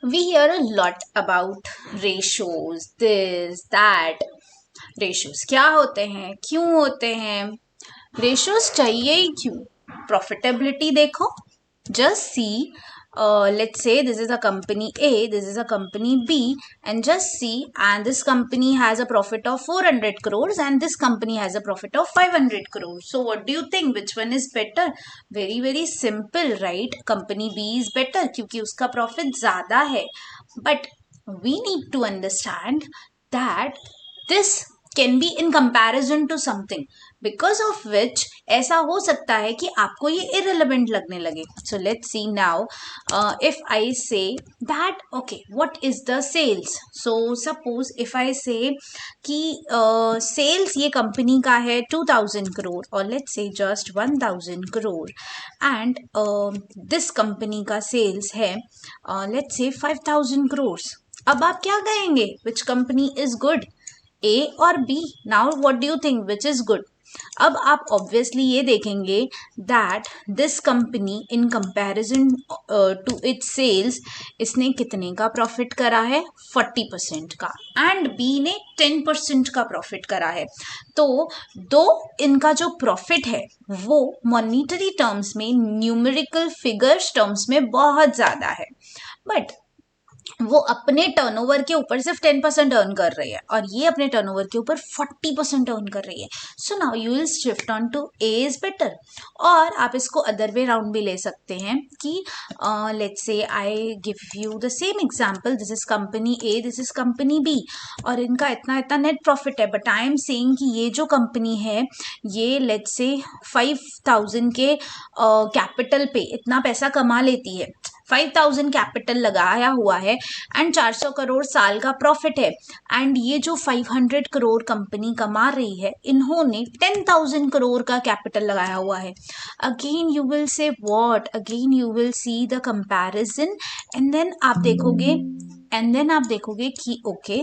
We hear a lot about ratios, this, that. Ratios क्या होते हैं, क्यों होते हैं, ratios चाहिए ही क्यों? Profitability देखो, just see, let's say this is a company A, this is a company B, and just see, and this company has a profit of 400 crores and this company has a profit of 500 crores. So what do you think, which one is better? Very simple, right? Company B is better क्योंकि उसका profit ज़्यादा है. But we need to understand that this can be in comparison to something, because of which ऐसा हो सकता है कि आपको ये irrelevant लगने लगे. So let's see now, if I say that, okay, what is the sales? So suppose if I say कि sales ये company का है 2000 crore, or let's say just 1000 crore, and this company का sales है let's say 5000 crores. अब आप क्या कहेंगे, which company is good, A और B? Now what do you think, which is good? अब आप ऑब्वियसली ये देखेंगे that this company in comparison to its sales, इसने कितने का प्रॉफिट करा है, 40% का, एंड बी ने 10% का प्रॉफिट करा है. तो दो इनका जो प्रॉफिट है वो मॉनिटरी टर्म्स में, न्यूमेरिकल फिगर्स टर्म्स में बहुत ज़्यादा है, बट वो अपने टर्नओवर के ऊपर सिर्फ 10% अर्न कर रही है और ये अपने टर्नओवर के ऊपर 40% अर्न कर रही है. So now you will shift on to A is better. और आप इसको अदर वे राउंड भी ले सकते हैं कि let's say I give you the same example, this is company A, this is company B, और इनका इतना इतना नेट प्रॉफिट है, बट आई एम सेइंग कि ये जो कंपनी है ये लेट्स से 5000 के कैपिटल पे इतना पैसा कमा लेती है, 5000 कैपिटल लगाया हुआ है एंड 400 करोड़ साल का प्रॉफिट है, एंड ये जो 500 करोड़ कंपनी कमा रही है इन्होंने 10,000 करोड़ का कैपिटल लगाया हुआ है. Again you will say what, again you will see the comparison, and then आप देखोगे कि okay,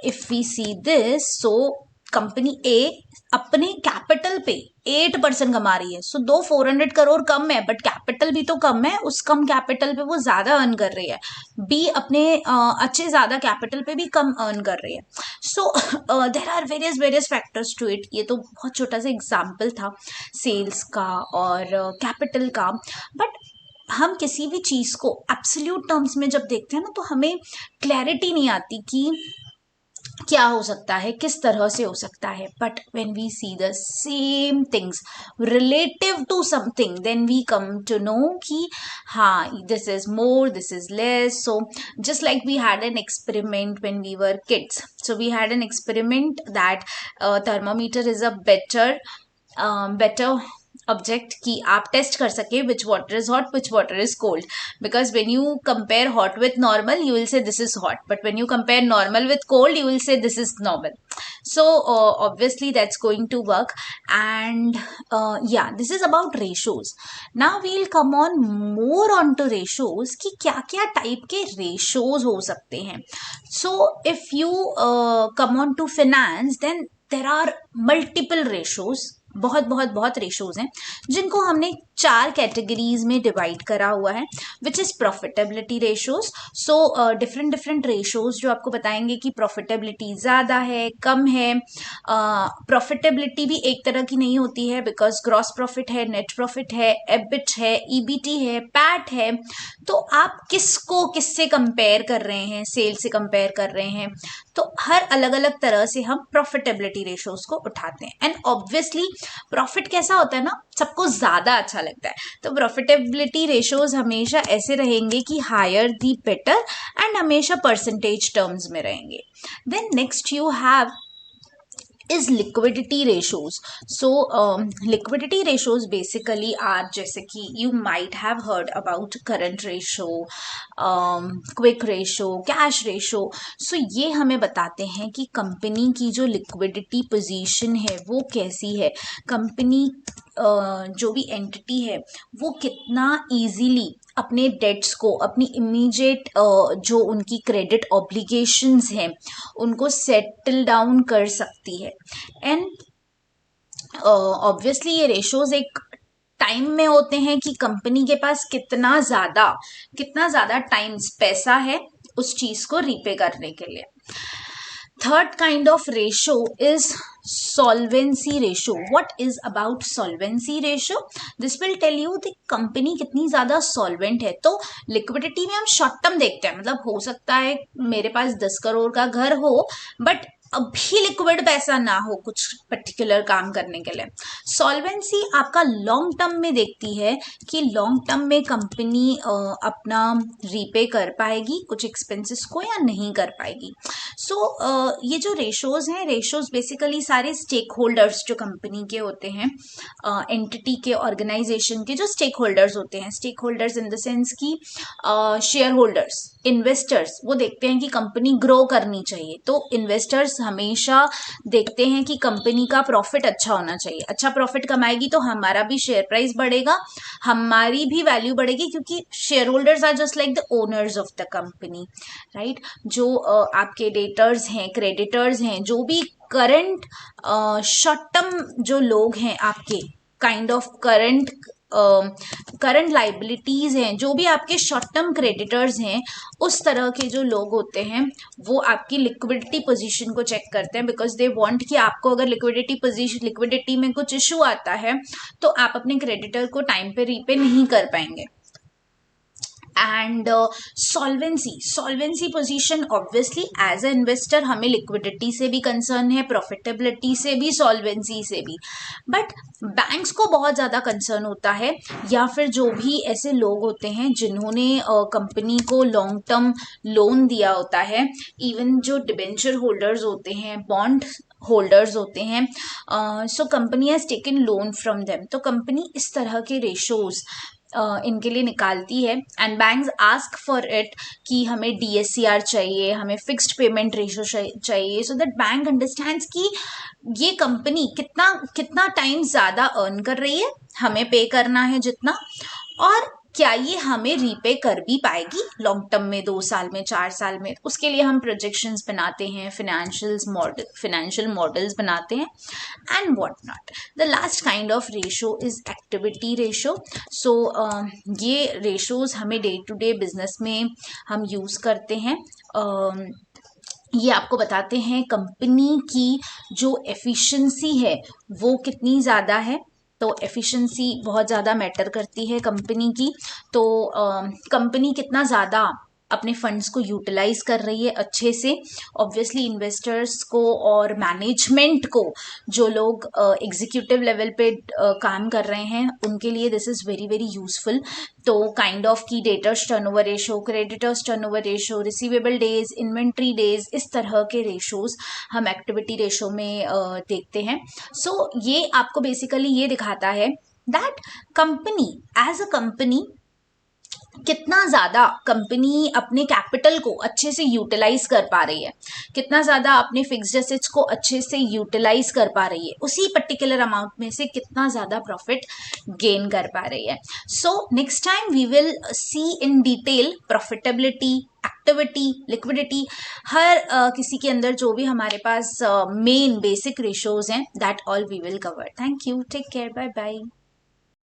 if we see this, so company A अपने कैपिटल पे 8% कमा रही है. सो दो 400 करोड़ कम है, बट कैपिटल भी तो कम है, उस कम कैपिटल पे वो ज्यादा अर्न कर रही है. बी अपने अच्छे ज्यादा कैपिटल पे भी कम अर्न कर रही है. So there are various factors to it. ये तो बहुत छोटा सा एग्जाम्पल था सेल्स का और कैपिटल का, बट हम किसी भी चीज को एब्सोल्यूट टर्म्स में जब देखते हैं ना, तो हमें क्लैरिटी नहीं आती कि क्या हो सकता है, किस तरह से हो सकता है. But when we see the same things relative to something, then we come to know कि हाँ, this is more, this is less. सो just like we had an experiment when we were kids, so we had an experiment that thermometer is a better object कि आप test कर सके which water is hot, which water is cold, because when you compare hot with normal you will से this is hot, but when you compare normal with cold you will से this is normal. So obviously that's going to work, and yeah, this is about ratios. Now we'll come on more on to ratios कि क्या क्या type के ratios हो सकते हैं. So if you come on to finance, then there are multiple ratios, बहुत ratios हैं जिनको हमने 4 कैटेगरीज में डिवाइड करा हुआ है, which is profitability ratios. So different ratios जो आपको बताएंगे कि प्रॉफिटेबिलिटी ज़्यादा है, कम है. प्रॉफिटेबिलिटी भी एक तरह की नहीं होती है, बिकॉज ग्रॉस प्रॉफिट है, नेट प्रॉफिट है, एबिट है, ईबीटी है, पैट है. तो आप किससे कंपेयर कर रहे हैं, सेल से कंपेयर कर रहे हैं, तो हर अलग अलग तरह से हम प्रॉफिटेबिलिटी रेशोज को उठाते हैं. एंड ऑब्वियसली प्रॉफिट कैसा होता है ना, सबको ज्यादा अच्छा लगता है, तो प्रॉफिटेबिलिटी रेशोज हमेशा ऐसे रहेंगे कि हायर दी बेटर, एंड हमेशा परसेंटेज टर्म्स में रहेंगे. Then next you have is liquidity ratios. So liquidity ratios basically are, जैसे कि you might have heard about current ratio, quick ratio, cash ratio. So ये हमें बताते हैं कि कंपनी की जो लिक्विडिटी पोजीशन है वो कैसी है, कंपनी जो भी एंटिटी है वो कितना इजीली अपने डेट्स को, अपनी इमीडिएट जो उनकी क्रेडिट ऑब्लिगेशंस हैं उनको सेटल डाउन कर सकती है. एंड ऑब्वियसली ये रेशोज एक टाइम में होते हैं कि कंपनी के पास कितना ज्यादा टाइम पैसा है उस चीज को रीपे करने के लिए। Third kind of ratio is solvency ratio. What is about solvency ratio? This will tell you the company कितनी ज्यादा solvent है। तो liquidity में हम short term देखते हैं, मतलब हो सकता है मेरे पास 10 करोड़ का घर हो बट अभी लिक्विड पैसा ना हो कुछ पर्टिकुलर काम करने के लिए। सॉल्वेंसी आपका लॉन्ग टर्म में देखती है कि लॉन्ग टर्म में कंपनी अपना रीपे कर पाएगी कुछ एक्सपेंसेस को या नहीं कर पाएगी। सो ये जो रेशोज हैं, रेशोज बेसिकली सारे स्टेक होल्डर्स जो कंपनी के होते हैं, एंटिटी के, ऑर्गेनाइजेशन के जो स्टेक होल्डर्स होते हैं, stakeholders in the sense की शेयर होल्डर्स, इन्वेस्टर्स, वो देखते हैं कि कंपनी ग्रो करनी चाहिए। तो इन्वेस्टर्स हमेशा देखते हैं कि कंपनी का प्रॉफिट अच्छा होना चाहिए। अच्छा प्रॉफिट कमाएगी तो हमारा भी शेयर प्राइस बढ़ेगा, हमारी भी वैल्यू बढ़ेगी, क्योंकि shareholders are just like the owners of the company, right. जो आपके डेटर्स हैं, क्रेडिटर्स हैं, जो भी करंट शॉर्ट टर्म जो लोग हैं आपके, काइंड ऑफ करंट लाइबिलिटीज हैं, जो भी आपके शॉर्ट टर्म क्रेडिटर्स हैं, उस तरह के जो लोग होते हैं वो आपकी लिक्विडिटी पोजीशन को चेक करते हैं, बिकॉज दे वांट कि आपको अगर लिक्विडिटी में कुछ इशू आता है तो आप अपने क्रेडिटर को टाइम पे रीपे नहीं कर पाएंगे। And solvency position, obviously as a investor हमें लिक्विडिटी से भी कंसर्न है, प्रॉफिटेबिलिटी से भी, सॉल्वेंसी से भी, बट बैंक्स को बहुत ज़्यादा कंसर्न होता है, या फिर जो भी ऐसे लोग होते हैं जिन्होंने कंपनी को लॉन्ग टर्म लोन दिया होता है, इवन जो डिबेंचर होल्डर्स होते हैं, बॉन्ड होल्डर्स होते हैं, so company has taken loan from them. तो कंपनी इस तरह के रेशोज इनके लिए निकालती है, and banks ask for it कि हमें DSCR चाहिए, हमें फिक्स्ड पेमेंट रेशो चाहिए, सो दैट बैंक अंडरस्टैंड्स कि ये कंपनी कितना टाइम ज़्यादा अर्न कर रही है, हमें पे करना है जितना, और क्या ये हमें रीपे कर भी पाएगी लॉन्ग टर्म में, 2 साल में, 4 साल में। उसके लिए हम प्रोजेक्शंस बनाते हैं, फिनेंशियल मॉडल्स बनाते हैं, and what not. The last kind of ratio is activity ratio. So ये रेशोज हमें डे टू डे बिजनेस में हम यूज़ करते हैं। ये आपको बताते हैं कंपनी की जो एफिशिएंसी है वो कितनी ज़्यादा है। तो एफिशिएंसी बहुत ज़्यादा मैटर करती है कंपनी की। तो कंपनी कितना ज़्यादा अपने फंड्स को यूटिलाइज कर रही है अच्छे से। ऑब्वियसली इन्वेस्टर्स को और मैनेजमेंट को, जो लोग एग्जीक्यूटिव लेवल पे काम कर रहे हैं, उनके लिए this is very very useful. तो काइंड ऑफ की debtors turnover ratio, creditors turnover ratio, receivable days, inventory days, इस तरह के रेशोज हम एक्टिविटी रेशो में देखते हैं। सो ये आपको बेसिकली ये दिखाता है that company as a company कितना ज़्यादा कंपनी अपने कैपिटल को अच्छे से यूटिलाइज कर पा रही है, कितना ज़्यादा अपने फिक्स्ड एसेट्स को अच्छे से यूटिलाइज कर पा रही है, उसी पर्टिकुलर अमाउंट में से कितना ज़्यादा प्रॉफिट गेन कर पा रही है। So next time we will see in detail profitability, activity, liquidity, हर किसी के अंदर जो भी हमारे पास मेन बेसिक रेशोज हैं, that all we will cover. Thank you, take care, bye bye.